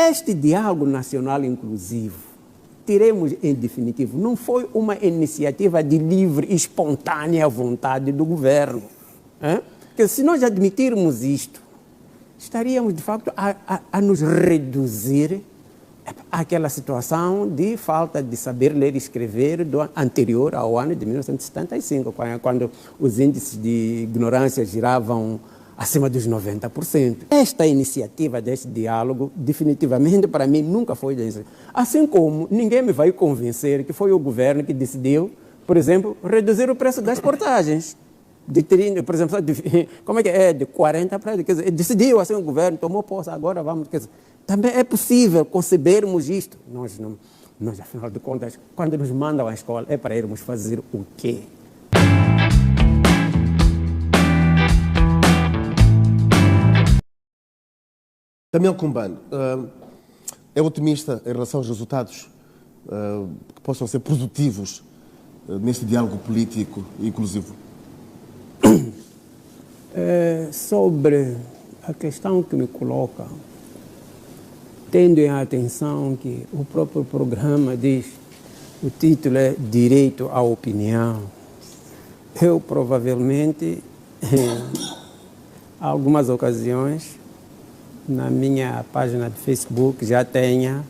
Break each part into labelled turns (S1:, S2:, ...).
S1: Este diálogo nacional inclusivo, teremos em definitivo, não foi uma iniciativa de livre e espontânea vontade do governo. Porque se nós admitirmos isto, estaríamos de facto a nos reduzir àquela situação de falta de saber ler e escrever do anterior ao ano de 1975, quando os índices de ignorância giravam acima dos 90%. Esta iniciativa deste diálogo, definitivamente, para mim, nunca foi desse. Assim como ninguém me vai convencer que foi o governo que decidiu, por exemplo, reduzir o preço das portagens. De 30, por exemplo, como é que é? De 40 para... Quer dizer, decidiu assim o governo, tomou posse, agora vamos... Quer dizer, também é possível concebermos isto. Nós, afinal de contas, quando nos mandam à escola, é para irmos fazer o quê?
S2: Damião Cumbano, é otimista em relação aos resultados que possam ser produtivos neste diálogo político inclusivo?
S1: Sobre a questão que me coloca, tendo em atenção que o próprio programa diz, o título é Direito à Opinião, eu provavelmente, em algumas ocasiões, na minha página de Facebook já tenha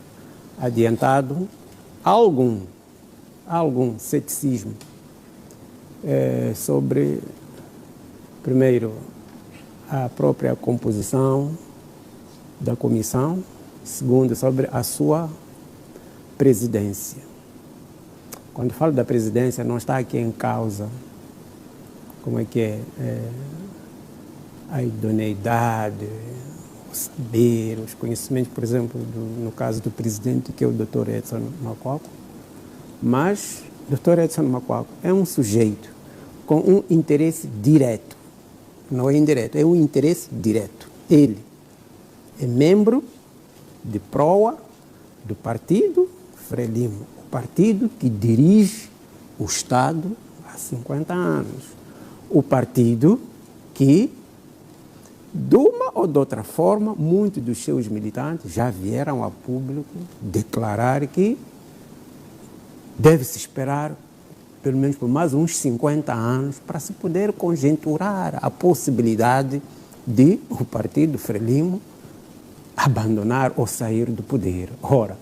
S1: adiantado algum ceticismo sobre, primeiro, a própria composição da comissão, segundo, sobre a sua presidência. Quando falo da presidência, não está aqui em causa como é que a idoneidade, o saber, os conhecimentos, por exemplo, no caso do presidente, que é o Dr. Edson Macuaco, mas o Dr. Edson Macuaco é um sujeito com um interesse direto, não é indireto, é um interesse direto. Ele é membro de proa do partido Frelimo, o partido que dirige o Estado há 50 anos, o partido que, de uma ou de outra forma, muitos dos seus militantes já vieram a público declarar que deve-se esperar pelo menos por mais uns 50 anos para se poder conjecturar a possibilidade de o partido Frelimo abandonar ou sair do poder. Ora,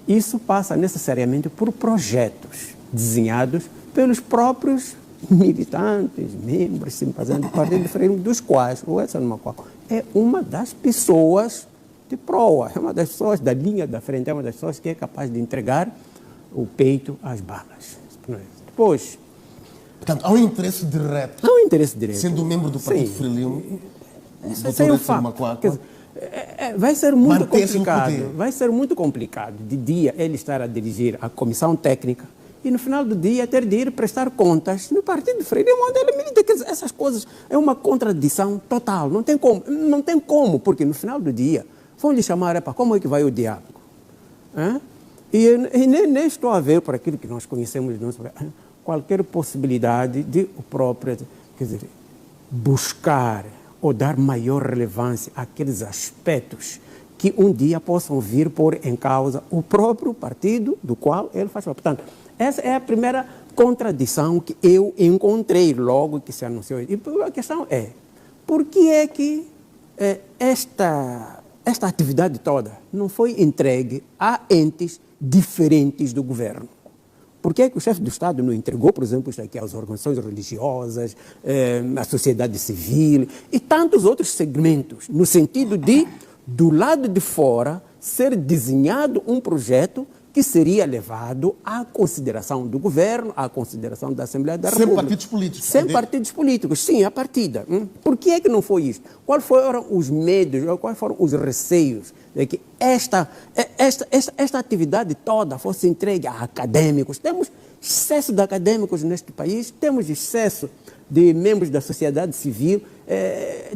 S1: isso passa necessariamente por projetos desenhados pelos próprios militantes, membros, simpatizantes do partido Frelimo, dos quais o Edson Macuaco é uma das pessoas de proa, é uma das pessoas da linha da frente, é uma das pessoas que é capaz de entregar o peito às balas. Depois...
S2: Portanto, há um interesse direto.
S1: Há um interesse direto.
S2: Sendo membro do partido Frelimo,
S1: Dr. Edson Macuaco, vai ser muito complicado. Vai ser muito complicado de dia ele estar a dirigir a comissão técnica e no final do dia ter de ir prestar contas no partido Frelimo, onde ele milita. Essas coisas é uma contradição total. Não tem como, porque no final do dia vão lhe chamar, como é que vai o diálogo? E nem estou a ver, por aquilo que nós conhecemos, qualquer possibilidade de o próprio, quer dizer, buscar ou dar maior relevância àqueles aspectos que um dia possam vir pôr em causa o próprio partido do qual ele faz parte. Portanto, essa é a primeira contradição que eu encontrei logo que se anunciou. E a questão é, por que é que esta atividade toda não foi entregue a entes diferentes do governo? Por que é que o chefe do Estado não entregou, por exemplo, isto aqui às organizações religiosas, à sociedade civil e tantos outros segmentos, no sentido de, do lado de fora, ser desenhado um projeto que seria levado à consideração do governo, à consideração da Assembleia da República.
S2: Sem partidos políticos.
S1: Sem partidos políticos, sim, a partida. Por que é que não foi isso? Quais foram os medos, quais foram os receios de que esta atividade toda fosse entregue a acadêmicos? Temos excesso de acadêmicos neste país, temos excesso de membros da sociedade civil,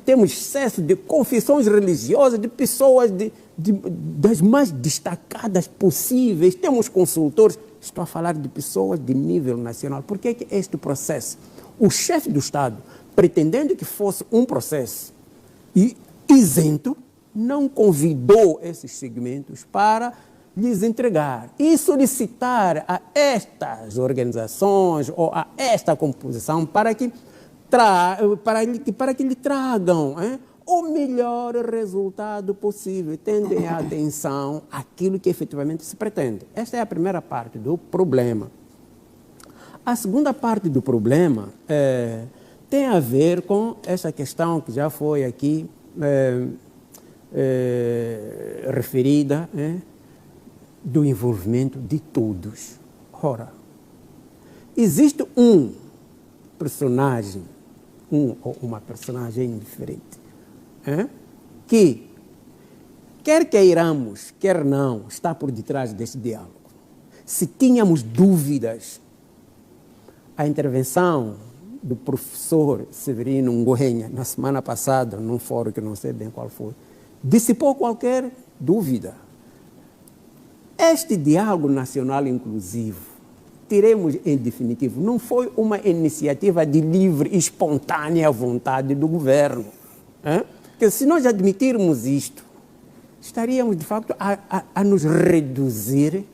S1: temos excesso de confissões religiosas, de pessoas das mais destacadas possíveis, temos consultores, estou a falar de pessoas de nível nacional. Por que é que este processo, o chefe do Estado, pretendendo que fosse um processo isento, não convidou esses segmentos para lhes entregar e solicitar a estas organizações ou a esta composição para que lhe tragam o melhor resultado possível, tendo em atenção aquilo que efetivamente se pretende. Esta é a primeira parte do problema. A segunda parte do problema tem a ver com essa questão que já foi aqui referida, do envolvimento de todos. Ora, existe um personagem, ou uma personagem diferente, que, quer queiramos, quer não, está por detrás deste diálogo. Se tínhamos dúvidas, a intervenção do professor Severino Ngorrenha, na semana passada, num fórum que não sei bem qual foi, dissipou qualquer dúvida. Este diálogo nacional inclusivo, teremos em definitivo, não foi uma iniciativa de livre e espontânea vontade do governo. Porque se nós admitirmos isto, estaríamos de facto a nos reduzir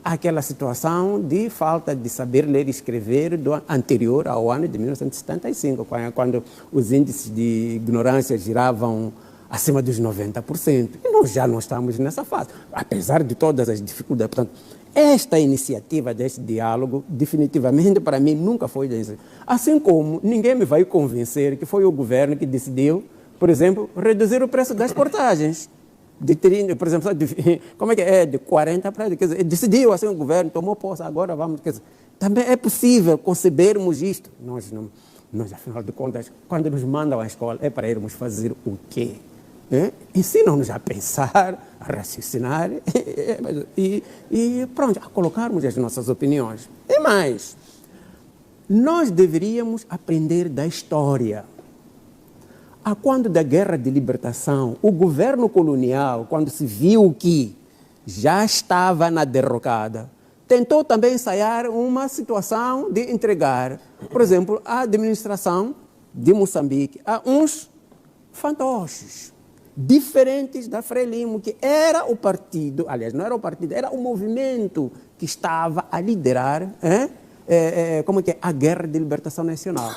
S1: àquela situação de falta de saber ler e escrever do anterior ao ano de 1975, quando os índices de ignorância giravam acima dos 90%. E nós já não estamos nessa fase, apesar de todas as dificuldades. Portanto, esta iniciativa deste diálogo, definitivamente, para mim, nunca foi desse. Assim como ninguém me vai convencer que foi o governo que decidiu, por exemplo, reduzir o preço das portagens. De 30, por exemplo, como é que é? De 40 para... Quer dizer, decidiu assim o governo, tomou posse, agora vamos... Quer dizer, também é possível concebermos isto. Nós, afinal de contas, quando nos mandam à escola, é para irmos fazer o quê? Ensinam-nos a pensar, a raciocinar e pronto, a colocarmos as nossas opiniões. E mais, nós deveríamos aprender da história. A quando da Guerra de Libertação, o governo colonial, quando se viu que já estava na derrocada, tentou também ensaiar uma situação de entregar, por exemplo, a administração de Moçambique a uns fantoches diferentes da Frelimo, que era o partido, aliás, não era o partido, era o movimento que estava a liderar a Guerra de Libertação Nacional.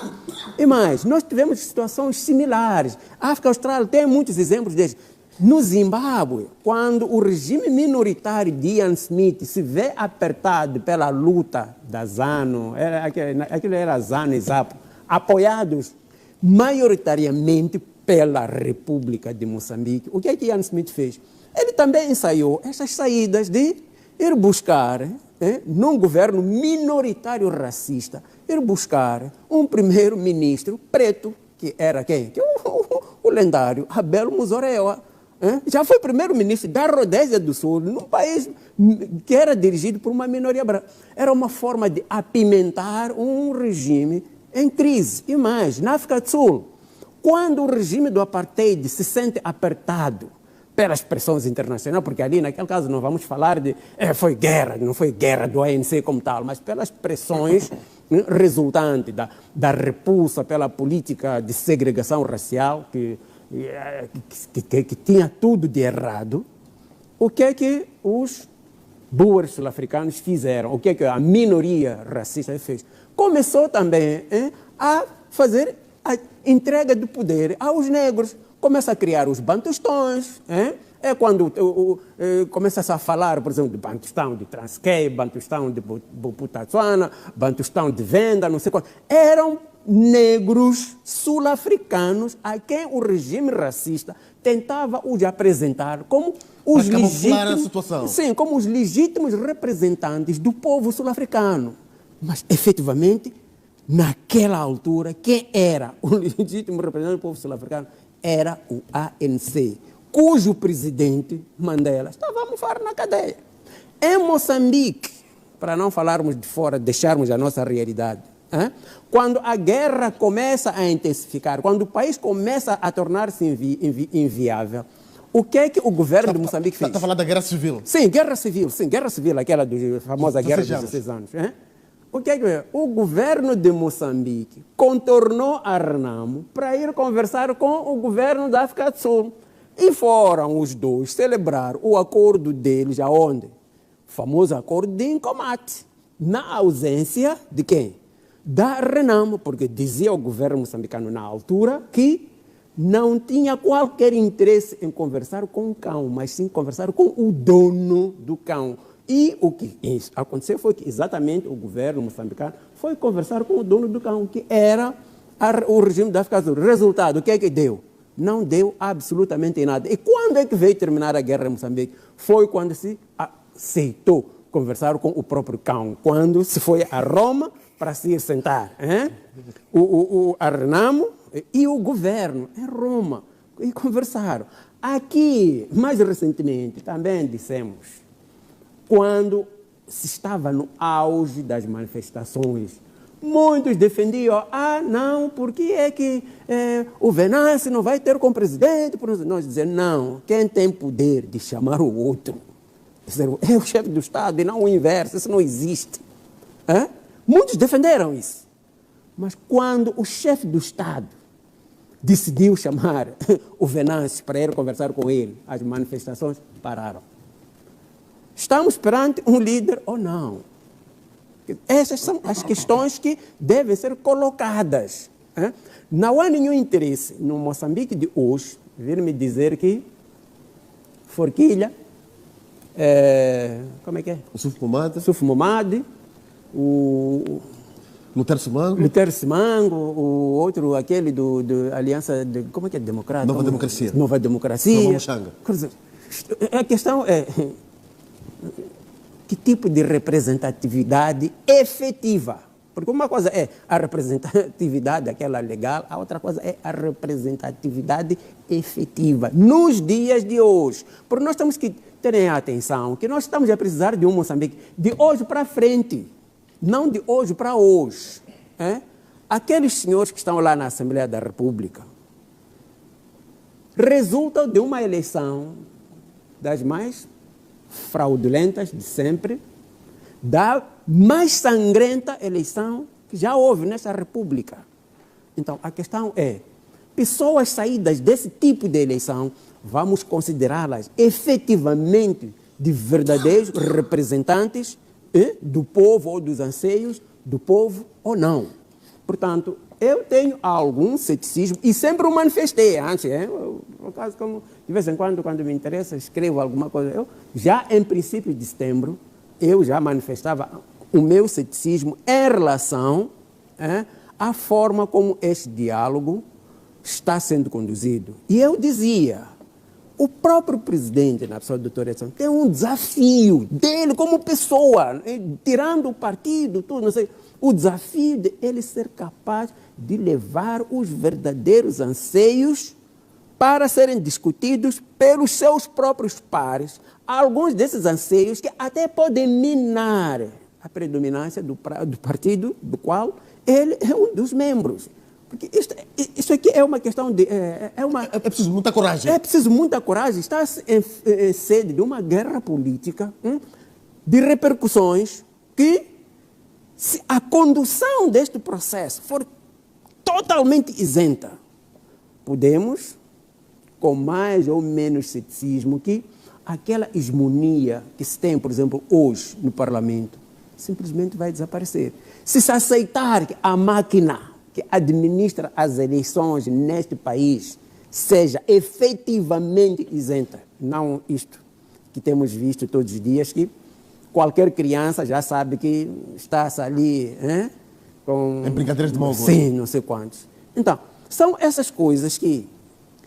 S1: E mais, nós tivemos situações similares. A África Austral tem muitos exemplos desses. No Zimbábue, quando o regime minoritário de Ian Smith se vê apertado pela luta da ZANU, aquilo era ZANU e ZAPO, apoiados maioritariamente pela República de Moçambique, o que é que Ian Smith fez? Ele também ensaiou essas saídas de ir buscar, num governo minoritário racista, ir buscar um primeiro-ministro preto, que era quem? Que o lendário Abel Muzorewa. Já foi primeiro-ministro da Rodésia do Sul, num país que era dirigido por uma minoria branca. Era uma forma de apimentar um regime em crise. E mais, na África do Sul, quando o regime do apartheid se sente apertado pelas pressões internacionais, porque ali naquele caso não vamos falar de foi guerra, não foi guerra do ANC como tal, mas pelas pressões resultantes da repulsa pela política de segregação racial que tinha tudo de errado, o que é que os boers sul-africanos fizeram? O que é que a minoria racista fez? Começou também a fazer a entrega do poder aos negros. Começa a criar os bantustões. É quando começa-se a falar, por exemplo, de bantustão de Transkei, bantustão de Bophuthatswana, bantustão de Venda, não sei qual. Eram negros sul-africanos a quem o regime racista tentava os apresentar como os legítimos, sim, como os legítimos representantes do povo sul-africano. Mas, efetivamente, naquela altura, quem era o legítimo representante do povo sul-africano era o ANC, cujo presidente, Mandela, estava a mofar na cadeia. Em Moçambique, para não falarmos de fora, deixarmos a nossa realidade, quando a guerra começa a intensificar, quando o país começa a tornar-se inviável, o que é que o governo de Moçambique fez?
S2: Está a falar da guerra civil?
S1: Sim, guerra civil, aquela famosa guerra dos 16 anos. O que é que o governo de Moçambique contornou a Renamo para ir conversar com o governo da África do Sul. E foram os dois celebrar o acordo deles, aonde? O famoso acordo de Incomate, na ausência de quem? Da Renamo, porque dizia o governo moçambicano na altura que não tinha qualquer interesse em conversar com o cão, mas sim conversar com o dono do cão. E o que aconteceu foi que exatamente o governo moçambicano foi conversar com o dono do cão, que era o regime da África Sul. Resultado, o que é que deu? Não deu absolutamente nada. E quando é que veio terminar a guerra em Moçambique? Foi quando se aceitou conversar com o próprio cão, quando se foi a Roma para se ir sentar. A Renamo e o governo em Roma e conversaram. Aqui, mais recentemente, também dissemos, quando se estava no auge das manifestações, muitos defendiam, não, porque é que o Venâncio não vai ter como presidente? Nós dizemos, não, quem tem poder de chamar o outro é o chefe do Estado e não o inverso, isso não existe. Muitos defenderam isso. Mas quando o chefe do Estado decidiu chamar o Venâncio para ir conversar com ele, as manifestações pararam. Estamos perante um líder ou não? Essas são as questões que devem ser colocadas. Não há nenhum interesse no Moçambique de hoje vir me dizer que Forquilha, como é que é?
S2: O Suf Momade,
S1: o Lutero Simango, o outro, aquele do Aliança, como é que é? Democrata? Nova Democracia. A questão é que tipo de representatividade efetiva? Porque uma coisa é a representatividade, aquela legal, a outra coisa é a representatividade efetiva, nos dias de hoje. Porque nós temos que ter atenção que nós estamos a precisar de um Moçambique de hoje para frente, não de hoje para hoje. Aqueles senhores que estão lá na Assembleia da República resultam de uma eleição das mais fraudulentas de sempre, da mais sangrenta eleição que já houve nesta República. Então, a questão é, pessoas saídas desse tipo de eleição, vamos considerá-las efetivamente de verdadeiros representantes do povo ou dos anseios do povo ou não. Portanto, eu tenho algum ceticismo e sempre o manifestei antes. Por acaso, como de vez em quando me interessa, escrevo alguma coisa. Eu já em princípio de setembro, eu já manifestava o meu ceticismo em relação à forma como este diálogo está sendo conduzido. E eu dizia, o próprio presidente, na pessoa do Dr. Edson, tem um desafio dele como pessoa, tirando o partido, tudo, não sei, o desafio de ele ser capaz de levar os verdadeiros anseios para serem discutidos pelos seus próprios pares. Alguns desses anseios que até podem minar a predominância do partido do qual ele é um dos membros. Porque isso aqui é uma questão de... É
S2: preciso muita coragem.
S1: É preciso muita coragem. Está em sede de uma guerra política de repercussões que, se a condução deste processo for totalmente isenta, podemos, com mais ou menos ceticismo, que aquela hegemonia que se tem, por exemplo, hoje no Parlamento, simplesmente vai desaparecer. Se aceitar que a máquina que administra as eleições neste país seja efetivamente isenta, não isto que temos visto todos os dias, que qualquer criança já sabe que está ali com...
S2: Em brincadeiras de mau gosto.
S1: Sim, não sei quantos. Então, são essas coisas que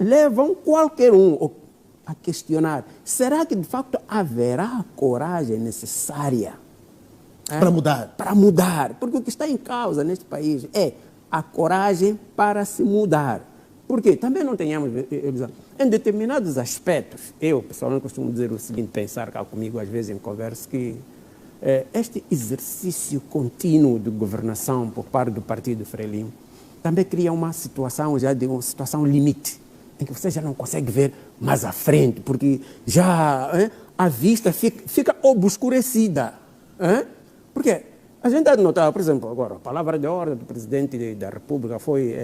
S1: levam qualquer um a questionar. Será que, de facto, haverá a coragem necessária
S2: para mudar?
S1: Para mudar. Porque o que está em causa neste país é a coragem para se mudar. Porque também não tenhamos ilusão. Em determinados aspectos, eu pessoalmente costumo dizer o seguinte, pensar cá comigo às vezes em conversa, que este exercício contínuo de governação por parte do Partido Frelimo também cria uma situação já de uma situação limite, em que você já não consegue ver mais à frente, porque já a vista fica obscurecida. Porque a gente deve notar, por exemplo, agora, a palavra de ordem do presidente da República foi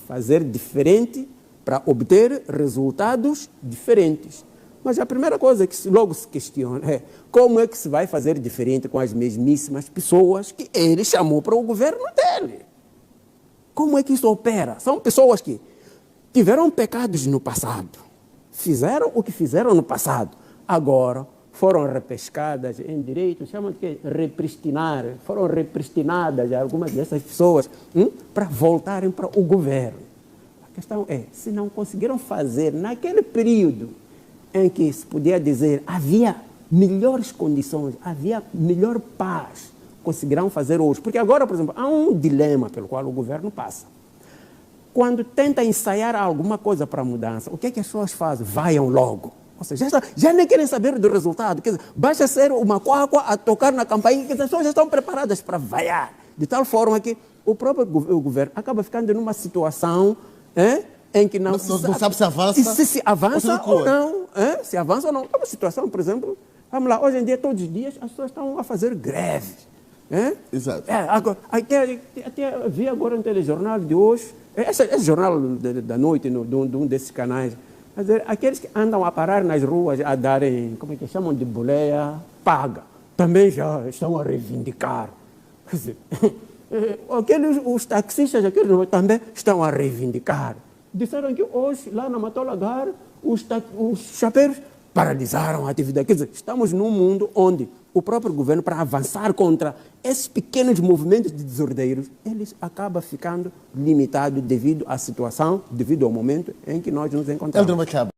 S1: fazer diferente para obter resultados diferentes. Mas a primeira coisa que logo se questiona é como é que se vai fazer diferente com as mesmíssimas pessoas que ele chamou para o governo dele. Como é que isso opera? São pessoas que tiveram pecados no passado, fizeram o que fizeram no passado, agora foram repescadas em direito, chamam de repristinar, foram repristinadas algumas dessas pessoas para voltarem para o governo. A questão é, se não conseguiram fazer naquele período em que se podia dizer havia melhores condições, havia melhor paz, conseguirão fazer hoje. Porque agora, por exemplo, há um dilema pelo qual o governo passa. Quando tenta ensaiar alguma coisa para a mudança, o que é que as pessoas fazem? Vaiam logo. Ou seja, já nem querem saber do resultado. Quer dizer, basta ser uma quáqua a tocar na campainha, que as pessoas já estão preparadas para vaiar. De tal forma que o próprio governo acaba ficando numa situação em que não
S2: sabe se avança,
S1: se avança ou não. Se avança ou não. É uma situação, por exemplo, vamos lá, hoje em dia, todos os dias, as pessoas estão a fazer greve.
S2: Exato.
S1: Agora, até vi agora no telejornal de hoje, esse jornal da noite, de um desses canais, quer dizer, aqueles que andam a parar nas ruas a darem, como é que chamam de boleia, paga, também já estão a reivindicar. Quer dizer, os taxistas também estão a reivindicar. Disseram que hoje, lá na Matolagar, os chapeiros paralisaram a atividade. Quer dizer, estamos num mundo onde o próprio governo, para avançar contra esses pequenos movimentos de desordeiros, eles acabam ficando limitados devido à situação, devido ao momento em que nós nos encontramos.